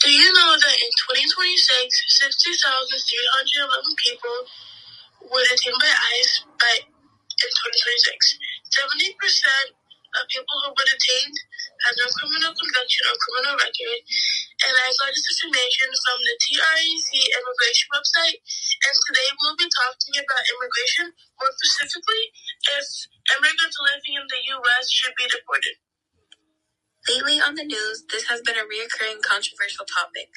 Do you know that in 2026, 60,311 people were detained by ICE in 2026? 70% of people who were detained had no criminal conviction or criminal record, and I got this information from the TREC immigration website, and today we'll be talking about immigration, more specifically, if immigrants living in the U.S. should be deported. Lately on the news, this has been a reoccurring controversial topic.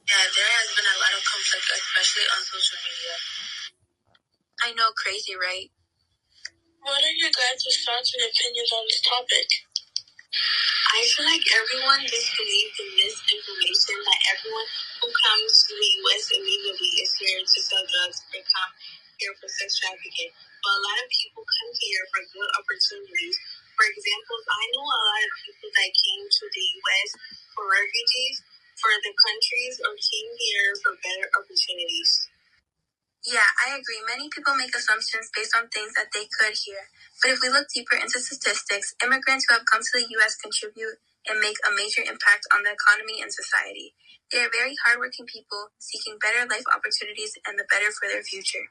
Yeah, there has been a lot of conflict, especially on social media. I know, crazy, right? What are your guys' thoughts and opinions on this topic? I feel like everyone disbelieves in misinformation that everyone who comes to the U.S. illegally is here to sell drugs or come here for sex trafficking. But a lot of people come here for good opportunities. For example, I know a lot of people that came to the U.S. for refugees, for the countries, or came here for better opportunities. Yeah, I agree. Many people make assumptions based on things that they could hear. But if we look deeper into statistics, immigrants who have come to the U.S. contribute and make a major impact on the economy and society. They are very hardworking people seeking better life opportunities and the better for their future.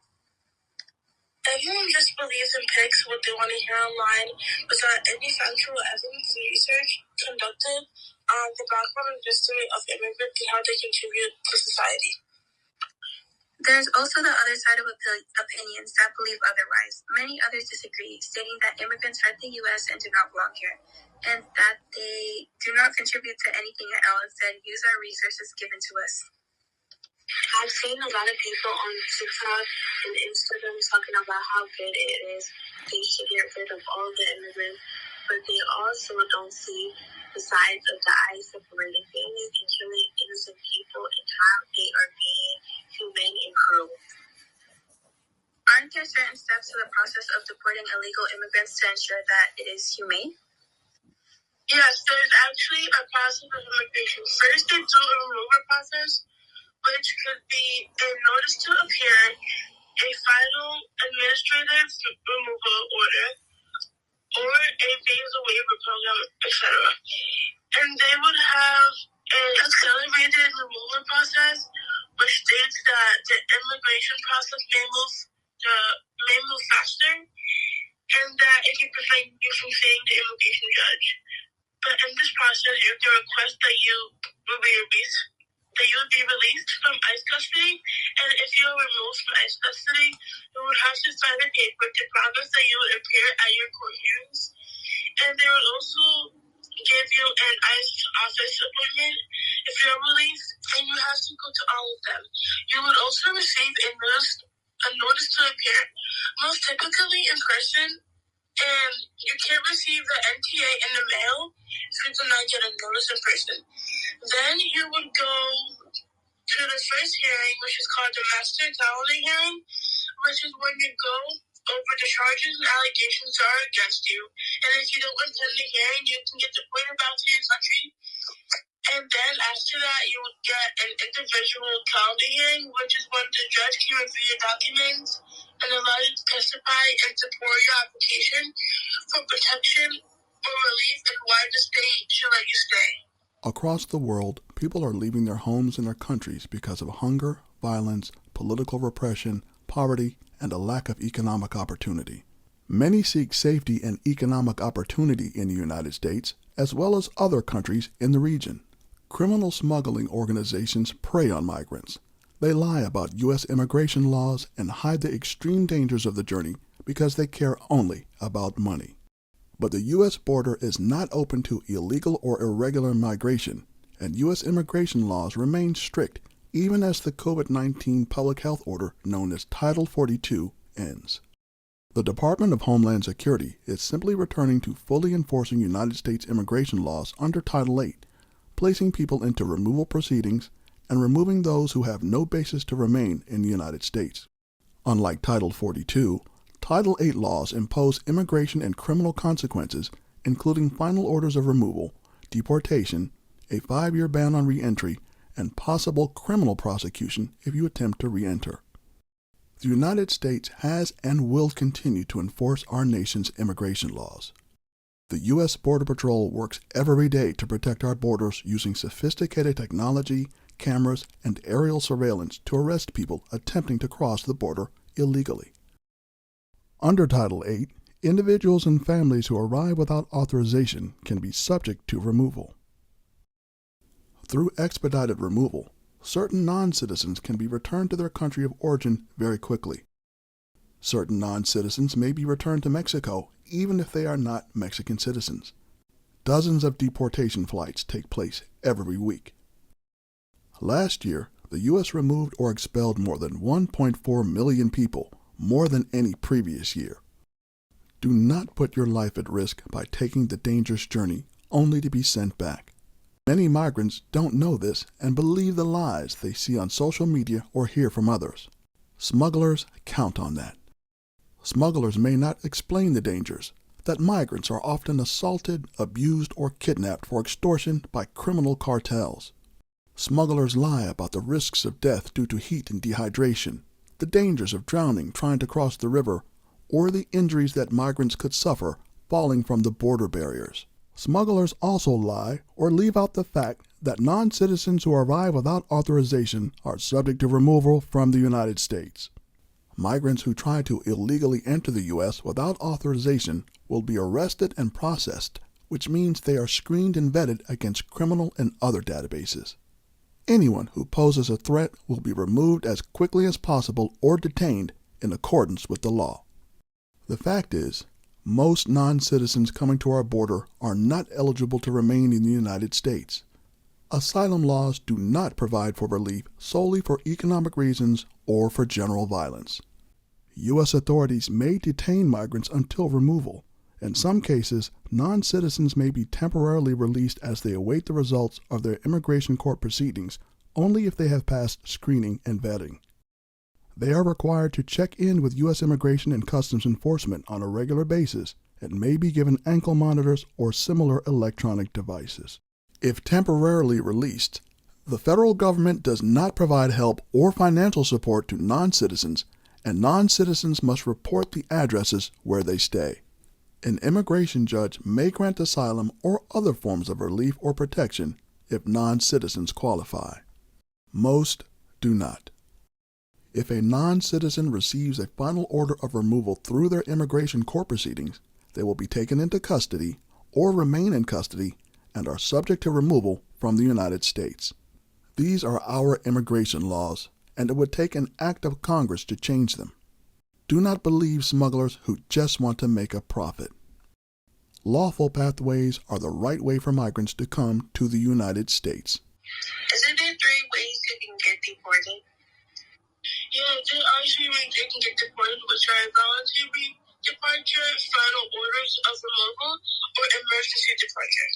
Everyone just believes and picks what they want to hear online without any factual evidence and research conducted on the background and history of immigrants and how they contribute to society. There's also the other side of opinions that believe otherwise. Many others disagree, stating that immigrants hurt the U.S. and do not belong here, and that they do not contribute to anything at all, instead use our resources given to us. I've seen a lot of people on TikTok and Instagram talking about how good it is they should get rid of all the immigrants, but they also don't see the sides of the ICE separating families and killing innocent people and how they are being humane and cruel. Aren't there certain steps to the process of deporting illegal immigrants to ensure that it is humane? Yes, there's actually a process of immigration. First, they do a removal process, which could be a notice to appear, a final administrative removal order, or a visa waiver program, etc. And they would have an accelerated removal process, which states that the immigration process may move faster, and that it can prevent you from seeing the immigration judge. But in this process, you can request that you would be released from ICE custody, and if you are removed from ICE custody, you would have to sign a paper to promise that you would appear at your court hearings. And they would also give you an ICE office appointment if you're released, and you have to go to all of them. You would also receive a notice to appear, most typically in person, and you can't receive the NTA in the mail if you do not get a notice in person. Then you would go to the first hearing, which is called the master calendar hearing, which is when you go over the charges and allegations that are against you. And if you don't attend the hearing, you can get deported back to your country. And then after that, you would get an individual calendar hearing, which is when the judge can review your documents and allow you to testify and support your application for protection or relief and why the state should let you stay. Across the world, people are leaving their homes and their countries because of hunger, violence, political repression, poverty, and a lack of economic opportunity. Many seek safety and economic opportunity in the United States, as well as other countries in the region. Criminal smuggling organizations prey on migrants. They lie about U.S. immigration laws and hide the extreme dangers of the journey because they care only about money. But the U.S. border is not open to illegal or irregular migration, and U.S. immigration laws remain strict even as the COVID-19 public health order known as Title 42 ends. The Department of Homeland Security is simply returning to fully enforcing United States immigration laws under Title 8, placing people into removal proceedings and removing those who have no basis to remain in the United States. Unlike Title 42, Title 8 laws impose immigration and criminal consequences, including final orders of removal, deportation, a 5-year ban on re-entry, and possible criminal prosecution if you attempt to re-enter. The United States has and will continue to enforce our nation's immigration laws. The U.S. Border Patrol works every day to protect our borders using sophisticated technology, cameras, and aerial surveillance to arrest people attempting to cross the border illegally. Under Title 8, individuals and families who arrive without authorization can be subject to removal. Through expedited removal, certain non-citizens can be returned to their country of origin very quickly. Certain non-citizens may be returned to Mexico even if they are not Mexican citizens. Dozens of deportation flights take place every week. Last year, the U.S. removed or expelled more than 1.4 million people, more than any previous year. Do not put your life at risk by taking the dangerous journey only to be sent back. Many migrants don't know this and believe the lies they see on social media or hear from others. Smugglers count on that. Smugglers may not explain the dangers, that migrants are often assaulted, abused, or kidnapped for extortion by criminal cartels. Smugglers lie about the risks of death due to heat and dehydration, the dangers of drowning trying to cross the river, or the injuries that migrants could suffer falling from the border barriers. Smugglers also lie or leave out the fact that non-citizens who arrive without authorization are subject to removal from the United States. Migrants who try to illegally enter the U.S. without authorization will be arrested and processed, which means they are screened and vetted against criminal and other databases. Anyone who poses a threat will be removed as quickly as possible or detained in accordance with the law. The fact is, most non-citizens coming to our border are not eligible to remain in the United States. Asylum laws do not provide for relief solely for economic reasons or for general violence. U.S. authorities may detain migrants until removal. In some cases, non-citizens may be temporarily released as they await the results of their immigration court proceedings only if they have passed screening and vetting. They are required to check in with U.S. Immigration and Customs Enforcement on a regular basis and may be given ankle monitors or similar electronic devices. If temporarily released, the federal government does not provide help or financial support to non-citizens, and non-citizens must report the addresses where they stay. An immigration judge may grant asylum or other forms of relief or protection if non-citizens qualify. Most do not. If a non-citizen receives a final order of removal through their immigration court proceedings, they will be taken into custody or remain in custody and are subject to removal from the United States. These are our immigration laws, and it would take an act of Congress to change them. Do not believe smugglers who just want to make a profit. Lawful pathways are the right way for migrants to come to the United States. Isn't there 3 ways you can get deported? Yeah, there are 3 ways you can get deported, which are voluntary departure, final orders of removal, or emergency departure.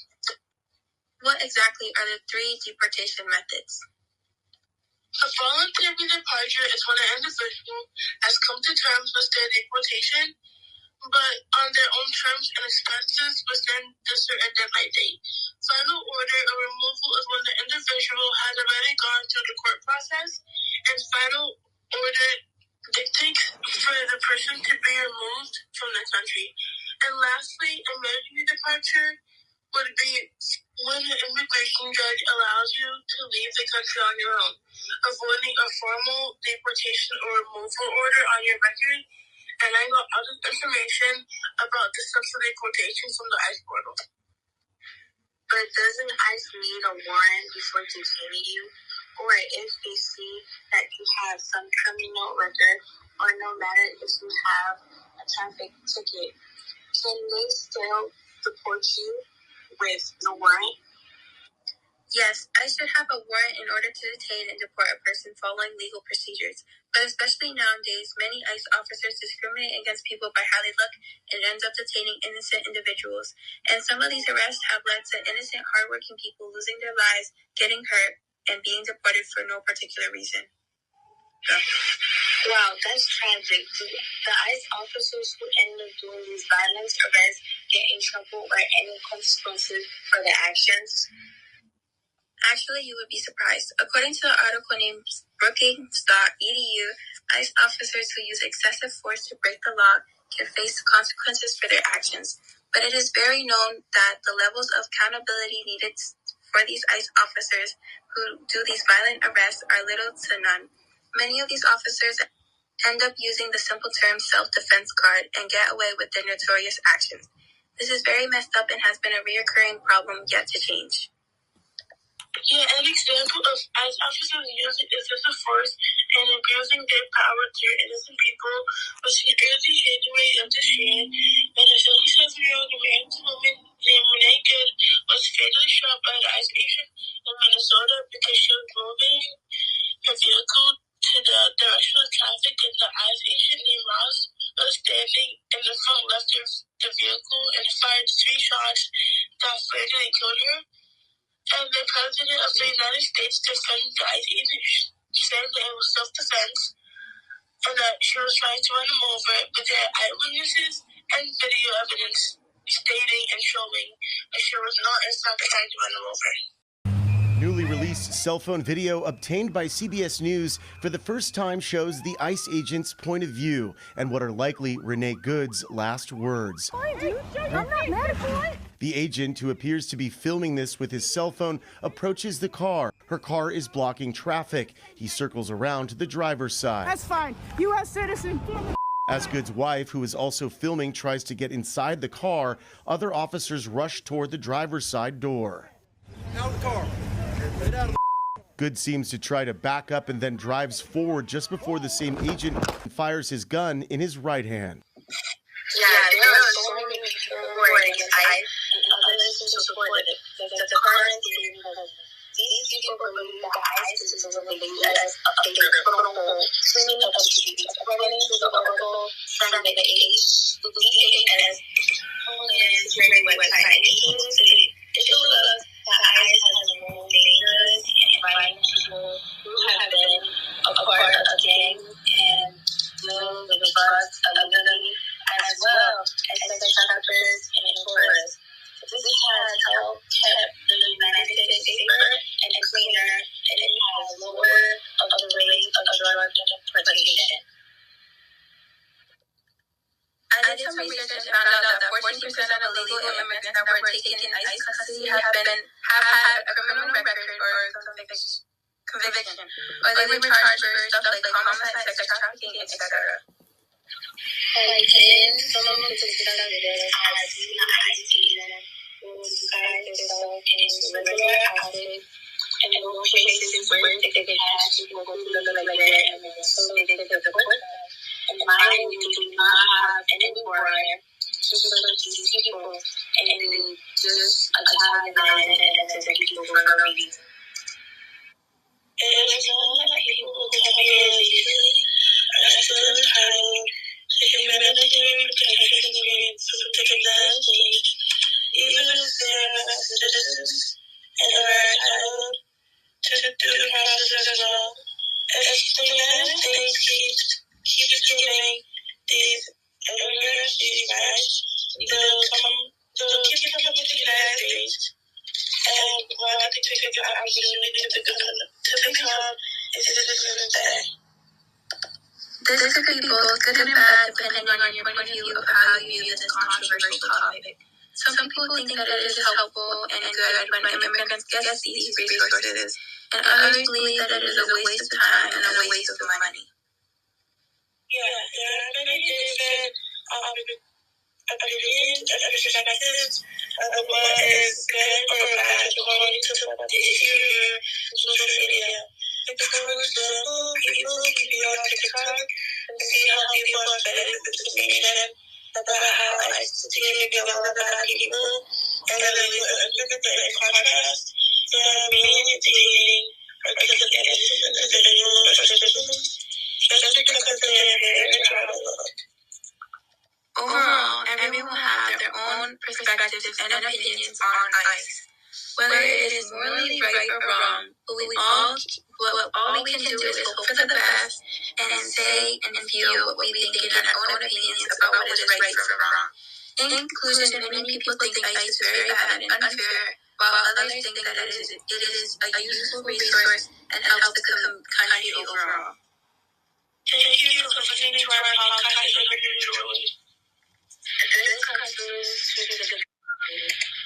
What exactly are the 3 deportation methods? A voluntary departure is when an individual has come to terms with their deportation, but on their own terms and expenses within the certain deadline date. Final order of removal is when the individual has already gone through the court process, and final order dictates for the person to be removed from the country. And lastly, emergency departure would be when the immigration judge allows you to leave the country on your own, avoiding a formal deportation or removal order on your record. And I got other information about the steps of deportation from the ICE portal. But doesn't ICE need a warrant before detaining you? Or if they see that you have some criminal record, or no matter if you have a traffic ticket, can they still deport you with no warrant? Yes, I should have a warrant in order to detain and deport a person following legal procedures. But especially nowadays, many ICE officers discriminate against people by how they look and ends up detaining innocent individuals. And some of these arrests have led to innocent, hardworking people losing their lives, getting hurt, and being deported for no particular reason. Wow, that's tragic. Do the ICE officers who end up doing these violent arrests get in trouble or any consequences for their actions? Actually, you would be surprised. According to an article named Brookings.edu, ICE officers who use excessive force to break the law can face consequences for their actions. But it is very known that the levels of accountability needed for these ICE officers who do these violent arrests are little to none. Many of these officers end up using the simple term self-defense card and get away with their notorious actions. This is very messed up and has been a reoccurring problem yet to change. Yeah, an example of ICE officers using excessive force and abusing their power to innocent people was the early January of this year when a 37-year-old American woman named Renee Good was fatally shot by an ICE agent in Minnesota because she was moving her vehicle to the direction of traffic, and the ICE agent named Ross was standing in the front left of the vehicle and fired 3 shots that fatally killed her. And the President of the United States defended the ICE agent, saying that it was self-defense and that she was trying to run him over, but there are eyewitnesses and video evidence stating and showing that she was not in fact trying to run him over. Newly released cell phone video obtained by CBS News for the first time shows the ICE agent's point of view and what are likely Renee Good's last words. I'm not mad, boy. The agent, who appears to be filming this with his cell phone, approaches the car. Her car is blocking traffic. He circles around to the driver's side. That's fine. U.S. citizen. As Good's wife, who is also filming, tries to get inside the car, other officers rush toward the driver's side door. Out of the car. Get out of the Good seems to try to back up and then drives forward just before the same agent fires his gun in his right hand. Yeah, there are so many people who are against ICE and others who support it. The current theory is these people believe that ICE is delivered as a criminal cleaning of the streets. According to the article from the A.A.D, the DHS security website, it shows us that ICE has removed dangerous and violent people who have been a part of gangs and deal with drugs illegally, as well as sex traffickers and tourists. This has helped keep the United States safer and cleaner, and it has lowered the rate of drug importation. I did some research and found out that 14% of illegal immigrants that were taken in ICE custody have had a criminal record or conviction, or they were charged for stuff like homicide, sex trafficking, etc. Like in some of the suspected as being an ICE agent who disguise themselves in regular outfits and go places where they could catch people who look like that, and so they could deport them. And mind you, do not have any warrant to search these people and just antagonize and attack people for no reason. It is known that people who come here illegally are still entitled to humanitarian protection experience from the United States, even if they are not citizens, and are entitled to due process as well. If the United States keeps giving these immigrants these rights, they'll keep coming to the United States and want to take the opportunity to become a citizen instead. This could be both good and bad depending on your point of view of how you view this controversial topic. Some people think that it is helpful and good when immigrants get these resources, and others believe that it is a waste of time and a waste of money. Yeah, there are many different opinions and perspectives of what is good or bad according to what they hear on social media. Like, for example, people can be on TikTok and see how people are fed with information about how ICE is taking a lot of bad people, and then they look at in contrast, they are mainly dating or killing innocent individuals or citizens just because they are here to have a look. Overall, everyone will have their own perspectives and opinions on ICE, whether it is morally right or wrong. But all we can do is hope for the best and say and feel what we think in our own opinions about what is right or wrong. In conclusion, many people think ICE is very bad and unfair, while others think that it is a useful resource and helps the country overall. Thank you for listening to our podcast. This continues to be the